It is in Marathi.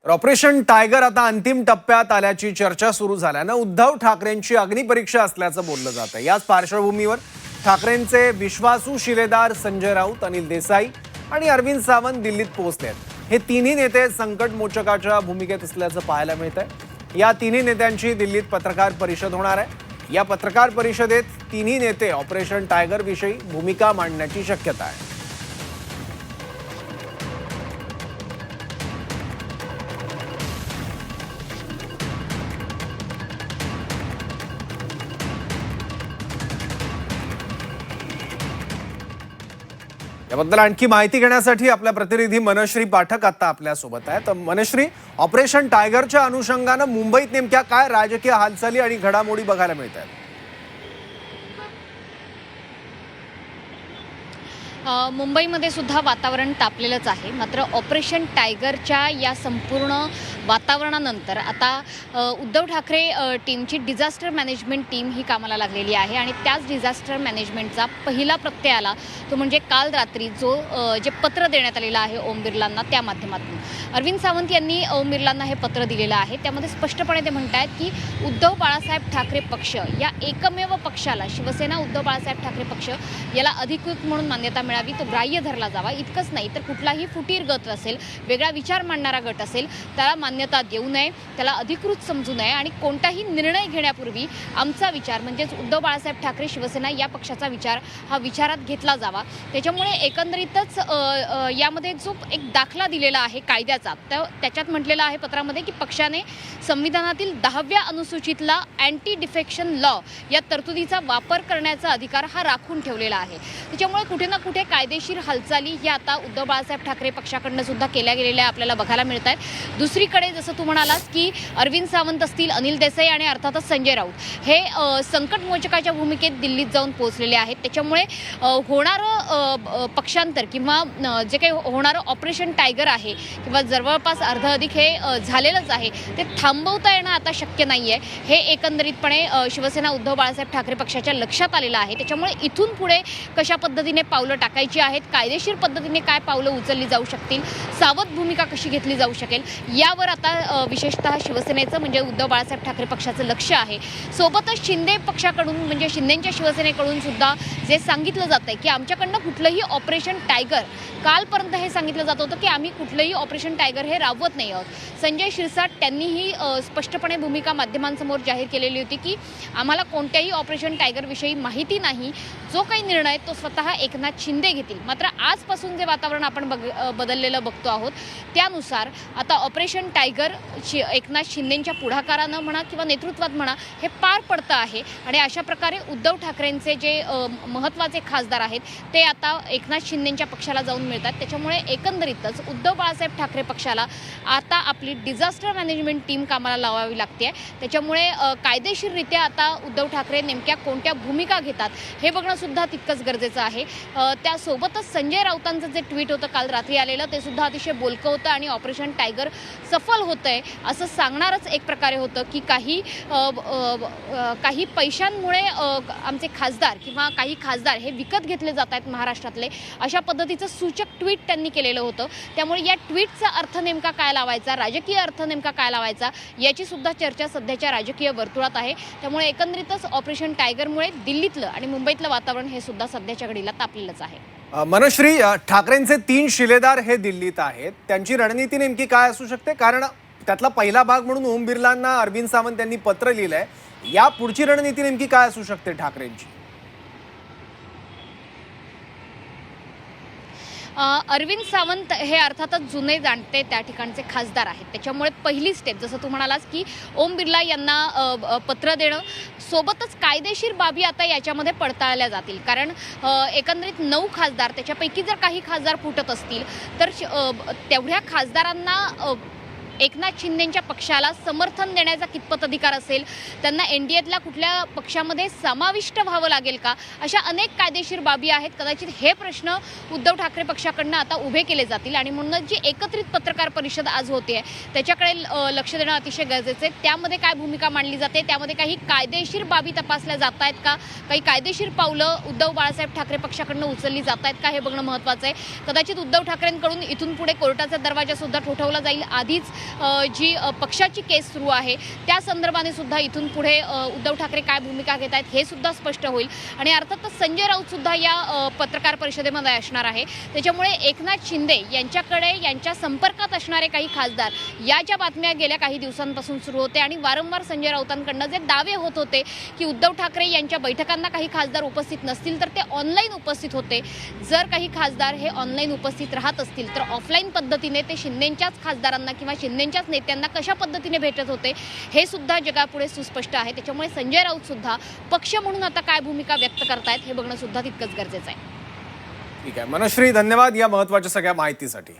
तर ऑपरेशन टायगर आता अंतिम टप्प्यात आल्याची चर्चा सुरू झाल्यानं उद्धव ठाकरेंची अग्निपरीक्षा असल्याचं बोललं जातं। याच पार्श्वभूमीवर ठाकरेंचे विश्वासू शिलेदार संजय राऊत, अनिल देसाई आणि अरविंद सावंत दिल्लीत पोहोचलेत। हे तिन्ही नेते संकट मोचकाच्या भूमिकेत असल्याचं पाहायला मिळतंय। या तिन्ही नेत्यांची दिल्लीत पत्रकार परिषद होणार आहे। या पत्रकार परिषदेत तिन्ही नेते ऑपरेशन टायगर विषयी भूमिका मांडण्याची शक्यता आहे। याबद्दल आणखी माहिती घेण्यासाठी आपला प्रतिनिधी मनश्री पाठक आता आपल्या सोबत आहे। तर मनश्री, ऑपरेशन टायगरच्या अनुषंगाने मुंबईत नेमक्या काय राजकीय हालचाली आणि घडामोडी बघायला मिळतात? मुंबईमध्ये सुद्धा वातावरण तापलेलंच आहे। मात्र ऑपरेशन टायगरच्या या संपूर्ण वातावरणानंतर आता उद्धव ठाकरे टीमची डिझास्टर मॅनेजमेंट टीम ही कामाला लागलेली आहे आणि त्याच डिझास्टर मॅनेजमेंटचा पहिला प्रत्यय आला तो म्हणजे काल रात्री जे पत्र देण्यात आलेलं आहे ओम बिर्लांना, त्या माध्यमातून अरविंद सावंत यांनी ओम बिर्लांना हे पत्र दिलेलं आहे। त्यामध्ये स्पष्टपणे ते म्हणतात की उद्धव बाळासाहेब ठाकरे पक्ष या एकमेव पक्षाला, शिवसेना उद्धव बाळासाहेब ठाकरे पक्ष याला अधिकृत म्हणून मान्यता मिळावी, तो ग्राह्य धरला जावा। इतकंच नाही तर कुठलाही फुटीर गट असेल, वेगळा विचार मांडणारा गट असेल, त्याला मान्यता देऊ नये, त्याला अधिकृत समजू नये आणि कोणताही निर्णय घेण्यापूर्वी आमचा विचार म्हणजेच उद्धव बाळासाहेब ठाकरे शिवसेना या पक्षाचा विचार हा विचारात घेतला जावा। त्याच्यामुळे एकंदरीतच यामध्ये जो एक दाखला दिलेला आहे कायद्याचा, त्याच्यात म्हटलेलं आहे पत्रामध्ये की पक्षाने संविधानातील 10व्या अनुसूचीतला अँटी डिफेक्शन लॉ या तरतुदीचा वापर करण्याचा अधिकार हा राखून ठेवलेला आहे। त्याच्यामुळे कुठे ना कुठे कायदेशीर हालचाली ह्या आता उद्धव बाळासाहेब ठाकरे पक्षाकडनं सुद्धा केल्या गेलेल्या आपल्याला बघायला मिळत आहेत। दुसरीकडे जसं तू म्हणालास की अरविंद सावंत असतील, अनिल देसाई आणि अर्थातच संजय राऊत हे संकट मोचकाच्या भूमिकेत दिल्लीत जाऊन पोहोचलेले आहेत। त्याच्यामुळे होणारं पक्षांतर किंवा जे काही होणारं ऑपरेशन टायगर आहे किंवा जवळपास अर्धअधिक हे झालेलंच आहे, ते थांबवता येणं आता शक्य नाही आहे, हे एकंदरीतपणे शिवसेना उद्धव बाळासाहेब ठाकरे पक्षाच्या लक्षात आलेलं आहे। त्याच्यामुळे इथून पुढे कशा पद्धतीने पावलं टाकायची आहेत, कायदेशीर पद्धतीने काय पावलं उचलली जाऊ शकतील, सावध भूमिका कशी घेतली जाऊ शकेल, यावर आता विशेषतः शिवसेनेचं म्हणजे उद्धव बाळासाहेब ठाकरे पक्षाचं लक्ष आहे। सोबतच शिंदे पक्षाकडून म्हणजे शिंदेच्या शिवसेनेकडून सुद्धा जे सांगितलं जातंय की आमच्याकडनं कुठलंही ऑपरेशन टायगर, कालपर्यंत हे सांगितलं जात होतं की आम्ही कुठलंही ऑपरेशन टायगर हे राबवत नाही आहोत। संजय शिरसाट त्यांनीही स्पष्टपणे भूमिका माध्यमांसमोर जाहीर केलेली होती की आम्हाला कोणत्याही ऑपरेशन टायगर विषयी माहिती नाही, जो काही निर्णय तो स्वतः एकनाथ शिंदे घेतील। मात्र आजपासून जे वातावरण आपण बदललेलं बघतो आहोत, त्यानुसार आता ऑपरेशन टायगर एकनाथ शिंदेंच्या पुढाकारानं म्हणा किंवा नेतृत्वात म्हणा हे पार पडतं आहे आणि अशा प्रकारे उद्धव ठाकरेंचे जे महत्त्वाचे खासदार आहेत ते आता एकनाथ शिंदेंच्या पक्षाला जाऊन मिळतात। त्याच्यामुळे एकंदरीतच उद्धव बाळासाहेब ठाकरे पक्षाला आता आपली डिझास्टर मॅनेजमेंट टीम कामाला लावावी लागते। त्याच्यामुळे कायदेशीररित्या आता उद्धव ठाकरे नेमक्या कोणत्या भूमिका घेतात हे बघणं सुद्धा तितकंच गरजेचं आहे। त्यासोबतच संजय राऊतांचं जे ट्विट होतं काल रात्री आलेलं ते सुद्धा अतिशय बोलकं होतं आणि ऑपरेशन टायगर सफल होतंय असं सांगणारच एक प्रकारे होतं की काही पैशांमुळे आमचे खासदार किंवा काही खासदार हे विकत घेतले जात आहेत महाराष्ट्रातले, अशा पद्धतीचं सूचक ट्विट त्यांनी केलेलं होतं। त्यामुळे या ट्विटचा अर्थ नेमका काय लावायचा, राजकीय अर्थ नेमका काय लावायचा, याची सुद्धा चर्चा सध्याच्या राजकीय वर्तुळात आहे। त्यामुळे एकंदरीतच ऑपरेशन टायगरमुळे दिल्लीतलं आणि मुंबईतलं वातावरण हे सुद्धा सध्याच्या घडीला तापलेलंच आहे। मनश्री, ठाकरेंचे 3 शिलेदार हे दिल्लीत आहेत, त्यांची रणनीती नेमकी काय असू शकते? कारण त्यातला पहिला भाग म्हणून ओम बिर्लांना अरविंद सावंत यांनी पत्र लिहिलंय, या पुढची रणनीती नेमकी काय असू शकते ठाकरेंची? अरविंद सावंत हे अर्थातच जुने जाणते त्या ठिकाणचे खासदार आहेत। त्याच्यामुळे पहिली स्टेप जसं तू म्हणालास की ओम बिर्ला यांना पत्र देणं, सोबतच कायदेशीर बाबी आता याच्यामध्ये पडताळल्या जातील। कारण एकंदरीत 9 खासदार, त्याच्यापैकी जर काही खासदार फुटत असतील तर तेवढ्या खासदारांना एकनाथ शिंदेंच्या पक्षाला समर्थन देण्याचा कितपत अधिकार असेल, त्यांना एनडीएतल्या कुठल्या पक्षामध्ये समाविष्ट व्हावं लागेल का, अशा अनेक कायदेशीर बाबी आहेत। कदाचित हे प्रश्न उद्धव ठाकरे पक्षाकडनं आता उभे केले जातील आणि म्हणूनच जी एकत्रित पत्रकार परिषद आज होते त्याच्याकडे लक्ष देणं अतिशय गरजेचं आहे। त्यामध्ये काय भूमिका मांडली जाते, त्यामध्ये काही कायदेशीर बाबी तपासल्या जात आहेत का, काही कायदेशीर पावलं उद्धव बाळासाहेब ठाकरे पक्षाकडनं उचलली जात आहेत का, हे बघणं महत्त्वाचं आहे। कदाचित उद्धव ठाकरेंकडून इथून पुढे कोर्टाचा दरवाजा सुद्धा ठोठावला जाईल। आधीच जी पक्षाची केस सुरू आहे त्या संदर्भाने सुद्धा इथून पुढे उद्धव ठाकरे काय भूमिका घेत आहेत हे सुद्धा स्पष्ट होईल. आणि अर्थातच संजय राऊत सुद्धा या पत्रकार परिषदेमध्ये असणार आहे. त्याच्यामुळे एकनाथ शिंदे यांच्याकडे यांच्या संपर्कात असणारे काही खासदार या ज्या बातम्या गेल्या काही दिवसांपासून सुरू होते आणि वारंवार संजय राऊतांकडनं जे दावे होत होते की उद्धव ठाकरे यांच्या बैठकांना काही खासदार उपस्थित नसतील तर ते ऑनलाईन उपस्थित होते. जर काही खासदार हे ऑनलाईन उपस्थित राहत असतील तर ऑफलाईन पद्धतीने ते शिंदेंच्याच खासदारांना किंवा शिंदेंच्याच नेत्यांना कशा पद्धतीने भेटत होते हे सुद्धा जगापुढे सुस्पष्ट आहे. त्याच्यामुळे संजय राऊत सुद्धा पक्ष म्हणून आता काय भूमिका व्यक्त करतायत हे बघणं सुद्धा तितकंच गरजेचं आहे. ठीक आहे मनश्री, धन्यवाद या महत्त्वाच्या सगळ्या माहितीसाठी.